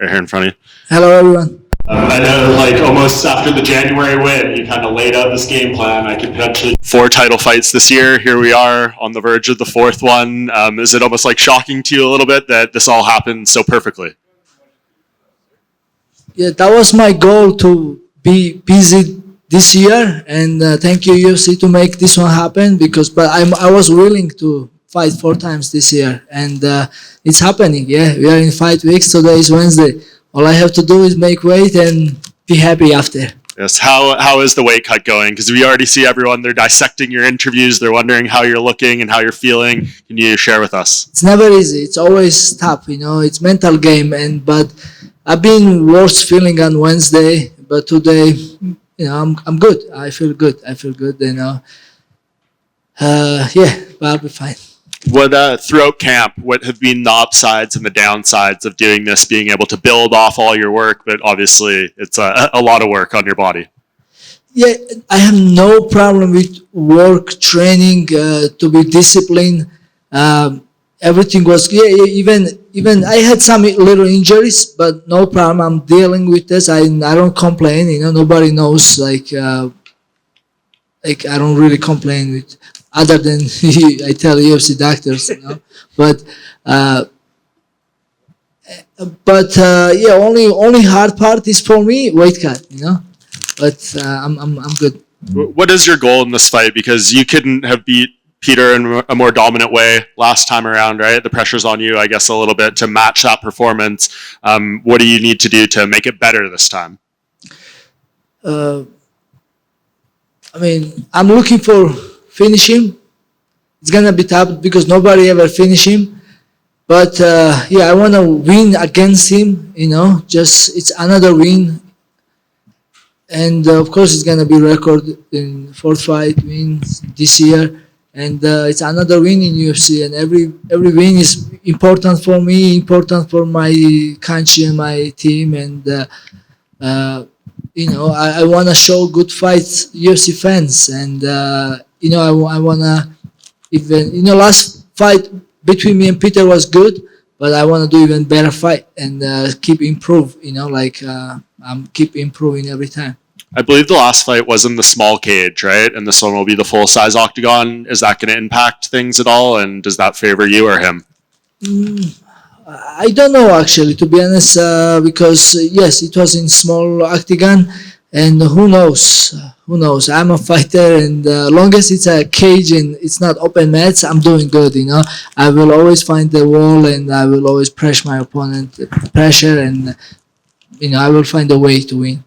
right here in front of you. Hello, everyone. I know, like, almost after the January win, you kind of laid out this game plan. I could potentially 4 title fights this year. Here we are on the verge of the 4th one. Is it almost like shocking to you a little bit that this all happened so perfectly? Yeah, that was my goal, to be busy this year, and thank you UFC to make this one happen. But I was willing to fight 4 times this year, and it's happening. Yeah, we are in 5 weeks. Today is Wednesday. All I have to do is make weight and be happy after. Yes. How is the weight cut going? Because we already see everyone. They're dissecting your interviews. They're wondering how you're looking and how you're feeling. Can you share with us? It's never easy. It's always tough. It's mental game, but I've been worse feeling on Wednesday, but today, I'm good. I feel good. Yeah, but I'll be fine. What throughout camp, what have been the upsides and the downsides of doing this, being able to build off all your work, but obviously it's a lot of work on your body? Yeah, I have no problem with work, training, to be disciplined. Everything was, even I had some little injuries, but no problem. I'm dealing with this. I don't complain. Nobody knows. Like I don't really complain with, other than I tell UFC doctors. Yeah, only hard part is for me weight cut. But I'm good. What is your goal in this fight? Because you couldn't have beat Petr in a more dominant way last time around, right? The pressure's on you, I guess, a little bit to match that performance. What do you need to do to make it better this time? I'm looking for finish him. It's gonna be tough because nobody ever finish him. But yeah, I wanna win against him. Just it's another win. And of course, it's gonna be record in 4th fight wins this year. And it's another win in UFC, and every win is important for me, important for my country and my team, and I want to show good fights UFC fans, and I want to even last fight between me and Petr was good, but I want to do even better fight and keep improve. I'm keep improving every time. I believe the last fight was in the small cage, right? And this one will be the full-size octagon. Is that going to impact things at all? And does that favor you or him? I don't know, actually, to be honest, because, yes, it was in small octagon, and who knows? I'm a fighter, and long as it's a cage and it's not open mats, I'm doing good, I will always find the wall, and I will always press my opponent, and, I will find a way to win.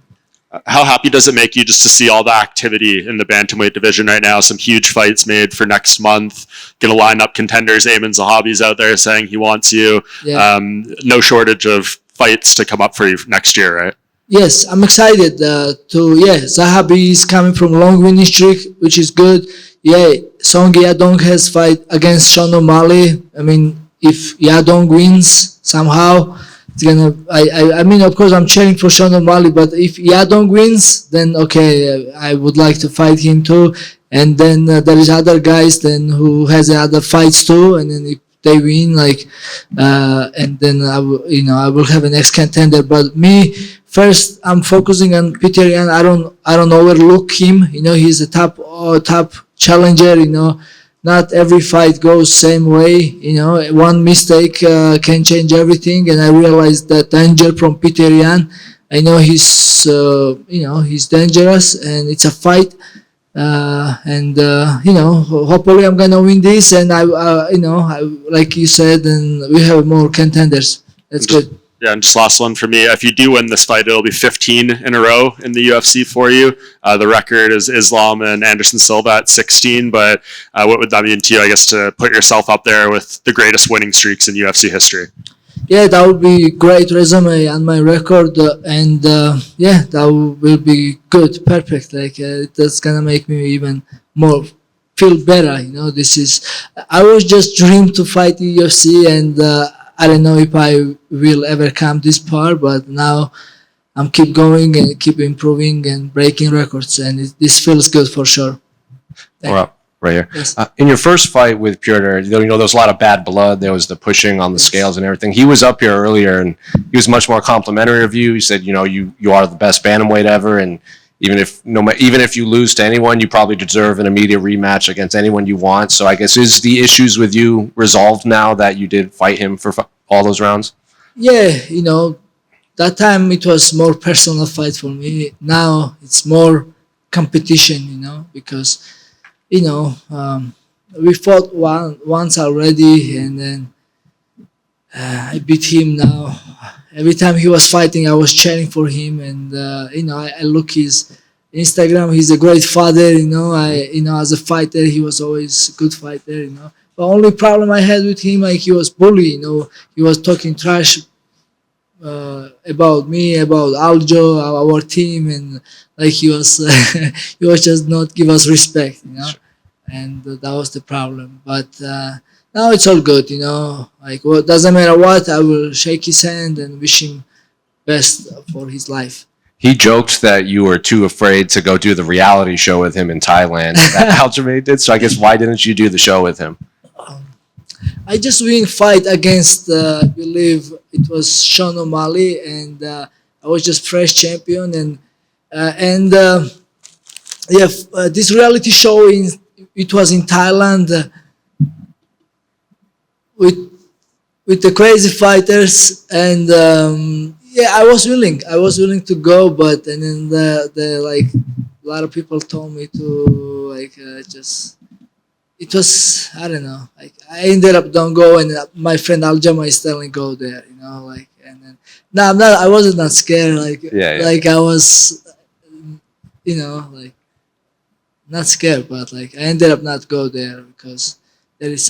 How happy does it make you just to see all the activity in the bantamweight division right now? Some huge fights made for next month. Going to line up contenders. Ayman Zahabi's out there saying he wants you. Yeah. No shortage of fights to come up for you next year, right? Yes, I'm excited Zahabi is coming from a long winning streak, which is good. Yeah, Song Yadong has fight against Sean O'Malley. If Yadong wins somehow, it's gonna. Of course, I'm cheering for Sean O'Malley, but if Yadong wins, then okay, I would like to fight him too. And then there is other guys then who has other fights too. And then if they win, and then I will have an ex-contender. But me first, I'm focusing on Petr Yan. I don't overlook him. He's a top challenger. Not every fight goes same way. One mistake can change everything, and I realized that danger from Petr Yan. I know he's dangerous, and it's a fight. Hopefully I'm gonna win this, and like you said, and we have more contenders. That's good. Yeah, and just last one for me. If you do win this fight, it'll be 15 in a row in the UFC for you. The record is Islam and Anderson Silva at 16, but what would that mean to you, I guess, to put yourself up there with the greatest winning streaks in UFC history? Yeah, that would be great resume on my record, and that will be good, perfect. That's gonna make me even more feel better. I was just dreamed to fight the UFC, and I don't know if I will ever come this far, but now I'm keep going and keep improving and breaking records, and this feels good for sure. Well, right here. Yes. In your first fight with Petr, there was a lot of bad blood. There was the pushing on the scales and everything. He was up here earlier, and he was much more complimentary of you. He said, you are the best bantamweight ever, and even if you lose to anyone, you probably deserve an immediate rematch against anyone you want. So I guess, is the issues with you resolved now that you did fight him for all those rounds? Yeah, that time it was more personal fight for me. Now it's more competition, because we fought once already, and then I beat him now. Every time he was fighting, I was cheering for him, and I look his Instagram. He's a great father. As a fighter, he was always a good fighter. The only problem I had with him, like, he was bully. He was talking trash about me, about Aljo, our team, and like he was he was just not give us respect. And that was the problem. But now it's all good. Like, well, doesn't matter what, I will shake his hand and wish him best for his life. He joked that you were too afraid to go do the reality show with him in Thailand that Aljamain did. So I guess, why didn't you do the show with him? I just win fight against, I believe it was Sean O'Malley, and I was just fresh champion, and this reality show it was in Thailand with the crazy fighters, and I was willing to go, but and then the like a lot of people told me to just. It was, I don't know, like, I ended up don't go, and my friend Aljama is telling go there, and then no, I wasn't that scared, like I was, like, not scared, but like I ended up not go there because there is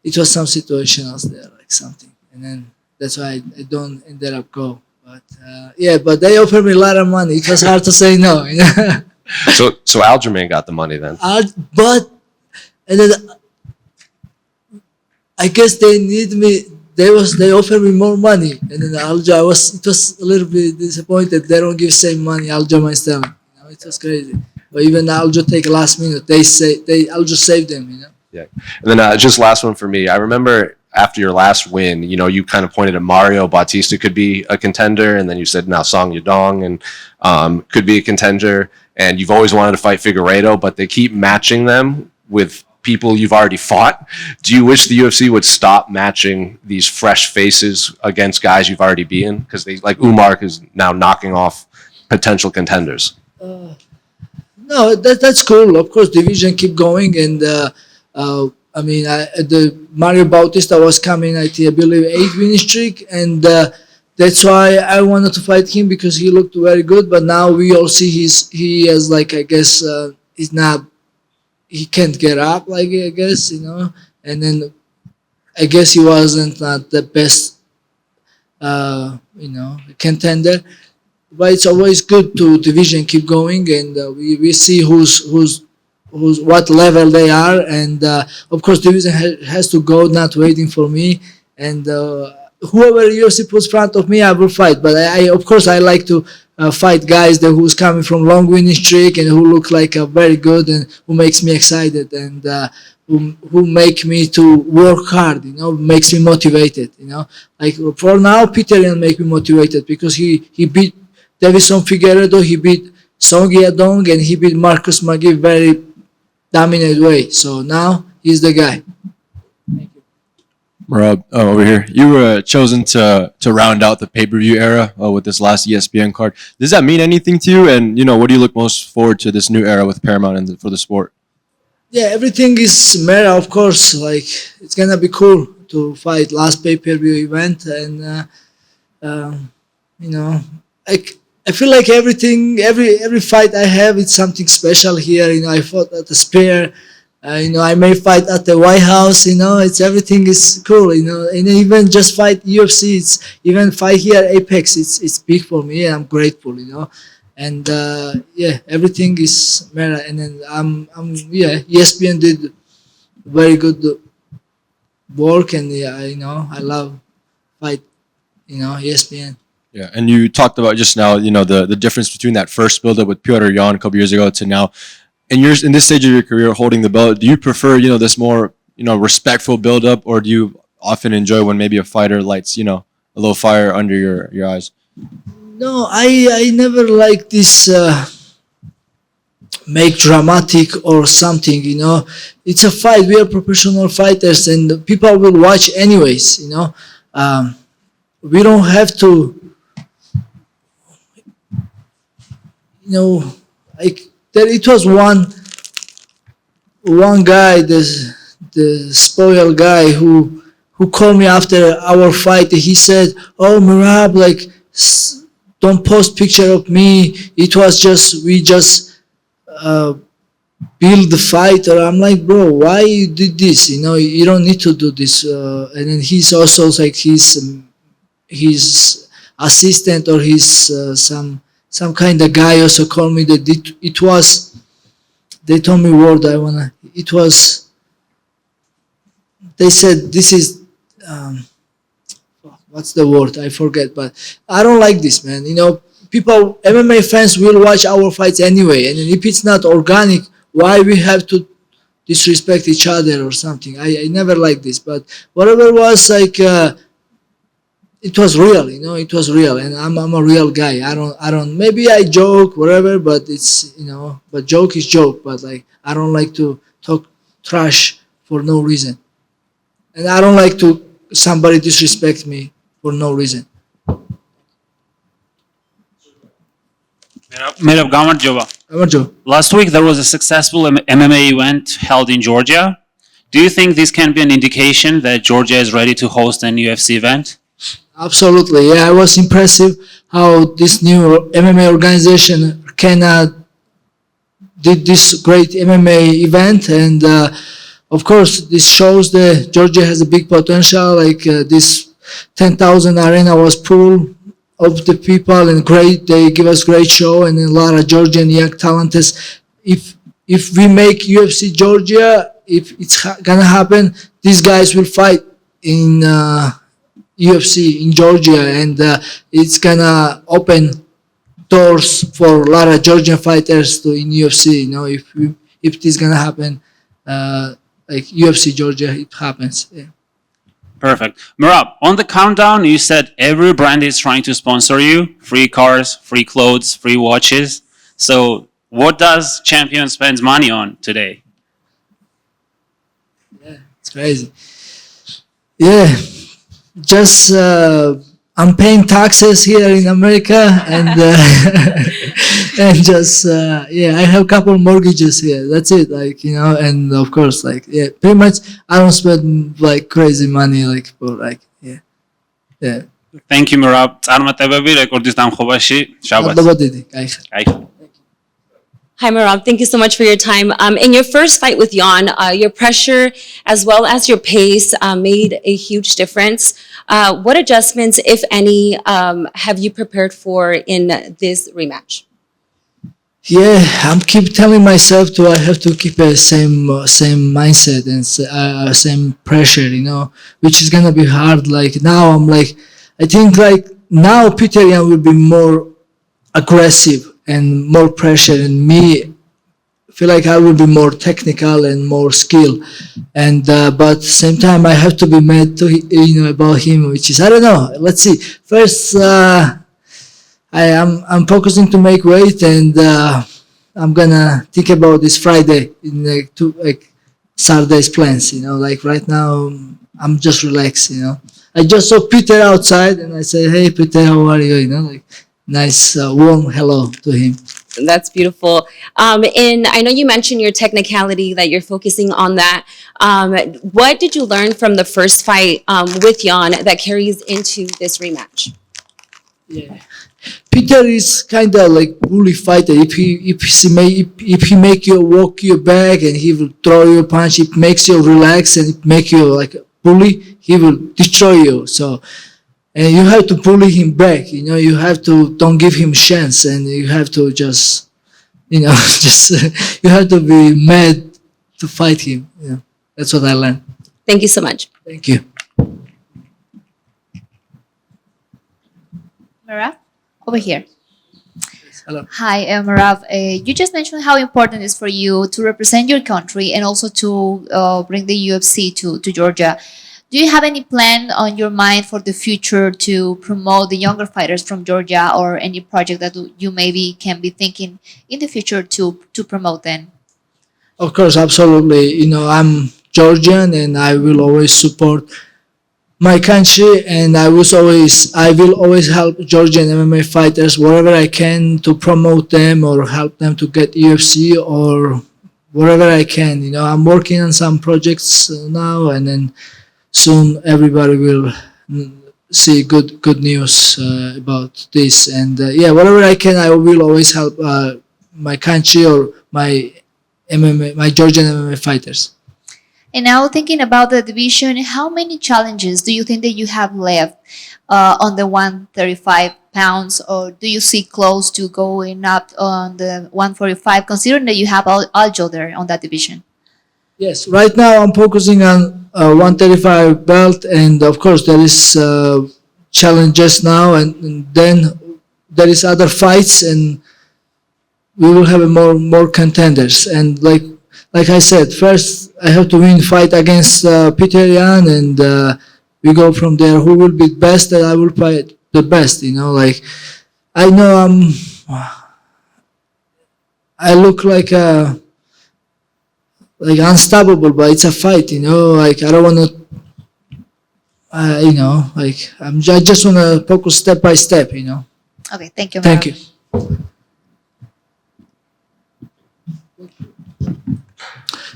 it was some situation else there, like something, and then that's why I don't ended up go, but but they offered me a lot of money. It was hard to say no. So Aljamain got the money then. But. And then I guess they need me. They offered me more money, and then Aljo, it was a little bit disappointed. They don't give same money. Aljo my stomach, it was crazy. But even Aljo take last minute. Aljo saved them, Yeah, and then just last one for me. I remember after your last win, you kind of pointed at Mario Bautista could be a contender, and then you said now Song Yadong and could be a contender, and you've always wanted to fight Figueiredo, but they keep matching them with people you've already fought. Do you wish the UFC would stop matching these fresh faces against guys you've already beaten? Because Umar is now knocking off potential contenders. No, that's cool. Of course, division keep going, and I mean, the Mario Bautista was coming, I believe, 8-win streak, and that's why I wanted to fight him, because he looked very good. But now we all see he has, like, I guess he's not. He can't get up, like, I guess, and then I guess he wasn't not the best, contender. But it's always good to division keep going, and we see who's what level they are, and of course division has to go, not waiting for me, and whoever UFC puts in front of me, I will fight. But I of course I like to fight guys who's coming from long winning streak and who look like very good, and who makes me excited, and who make me to work hard, makes me motivated, like for now Petr make me motivated, because he beat Davison Figueiredo, he beat Song Yadong, and he beat Marcus Magui very dominant way. So now he's the guy. Thank you. Merab, over here. You were chosen to round out the pay-per-view era with this last ESPN card. Does that mean anything to you? And, what do you look most forward to this new era with Paramount and for the sport? Yeah, everything is meta, of course. Like, it's going to be cool to fight last pay-per-view event. And, I feel like every fight I have, it's something special here. I fought at the Spear. I may fight at the White House. It's everything is cool. And even just fight UFC. It's even fight here at Apex. It's big for me. And I'm grateful. And everything is meta. And then ESPN did very good work. And I love fight. ESPN. Yeah, and you talked about just now, the difference between that first build-up with Petr Yan a couple years ago to now. in this stage of your career, holding the belt, do you prefer this more respectful build up, or do you often enjoy when maybe a fighter lights a little fire under your eyes? No, I never like this make dramatic or something. It's a fight. We are professional fighters, and people will watch anyways. We don't have to. Like there, it was one guy, the spoiled guy who called me after our fight. He said, "Oh, Merab, like don't post picture of me. It was just we just build the fight." Or I'm like, bro, why you did this? You don't need to do this. And then he's also like his assistant or his some kind of guy also called me that it was. They told me word I wanna. It was. They said this is. What's the word? I forget, but I don't like this, man. People, MMA fans will watch our fights anyway, and if it's not organic, why we have to disrespect each other or something? I never like this, but whatever was like, it was real, it was real, and I'm a real guy. I don't. Maybe I joke, whatever, but it's but joke is joke. But like, I don't like to talk trash for no reason, and I don't like to somebody disrespect me for no reason. Merab Dvalishvili. Last week there was a successful MMA event held in Georgia. Do you think this can be an indication that Georgia is ready to host an UFC event? Absolutely, yeah. I was impressive how this new MMA organization did this great MMA event, and of course, this shows that Georgia has a big potential. Like this 10,000 arena was full of the people and great. They give us great show and a lot of Georgian young talents. If we make UFC Georgia, if it's gonna happen, these guys will fight in UFC in Georgia, and it's gonna open doors for a lot of Georgian fighters in UFC. If this gonna happen. Like UFC Georgia, it happens. Yeah. Perfect. Merab, on the countdown, you said every brand is trying to sponsor you. Free cars, free clothes, free watches. So what does Champion spend money on today? Yeah, it's crazy. Yeah, just I'm paying taxes here in America, and and just I have a couple mortgages here. That's it, like and of course, like pretty much I don't spend like crazy money, like for like yeah. Thank you, Merab. წარმატებები რეკორდის დამხობაში. შაბათს. Kayfa. Hi, Merab. Thank you so much for your time. In your first fight with Jan, your pressure as well as your pace made a huge difference. What adjustments, if any, have you prepared for in this rematch? Yeah, I'm keep telling myself I have to keep a same mindset and same pressure, which is gonna be hard. Like now, I'm like, I think like now Petr Yan will be more aggressive and more pressure, and me feel like I will be more technical and more skill, and but same time I have to be mad to about him, which is I don't know. Let's see. First, I'm focusing to make weight, and I'm gonna think about this Friday in Saturday's plans. Like right now I'm just relaxed. I just saw Petr outside, and I said, "Hey, Petr, how are you?" Like nice warm hello to him. That's beautiful. And I know you mentioned your technicality, that you're focusing on that. What did you learn from the first fight with Jan that carries into this rematch? Yeah, Petr is kind of like bully fighter. If he make you walk your back and he will throw you a punch, it makes you relax and it make you like a bully. He will destroy you. So. And you have to bully him back. You have to don't give him chance, and you have to just, just you have to be mad to fight him. That's what I learned. Thank you so much. Thank you. Merab, over here. Hello. Hi, Merab. You just mentioned how important it is for you to represent your country and also to bring the UFC to Georgia. Do you have any plan on your mind for the future to promote the younger fighters from Georgia, or any project that you maybe can be thinking in the future to promote them? Of course, absolutely. I'm Georgian, and I will always support my country, and I will always help Georgian MMA fighters wherever I can to promote them or help them to get UFC or wherever I can. I'm working on some projects now, and then soon everybody will see good news about this. And yeah, whatever I can, I will always help my country or my my Georgian MMA fighters. And now thinking about the division, how many challenges do you think that you have left on the 135 pounds, or do you see close to going up on the 145, considering that you have Aljo there on that division? Yes, right now I'm focusing on 135 belt, and of course there is challenges now, and then there is other fights, and we will have more contenders. And like I said, first I have to win fight against Peter, and we go from there. Who will be best? And I will fight the best. Like I know I look like unstoppable, but it's a fight. Like I don't want to. Like I just want to focus step by step. Okay, thank you. Thank Merab. you.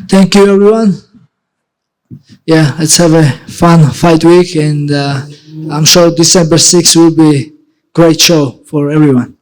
Thank you, everyone. Yeah, let's have a fun fight week, and I'm sure December 6th will be a great show for everyone.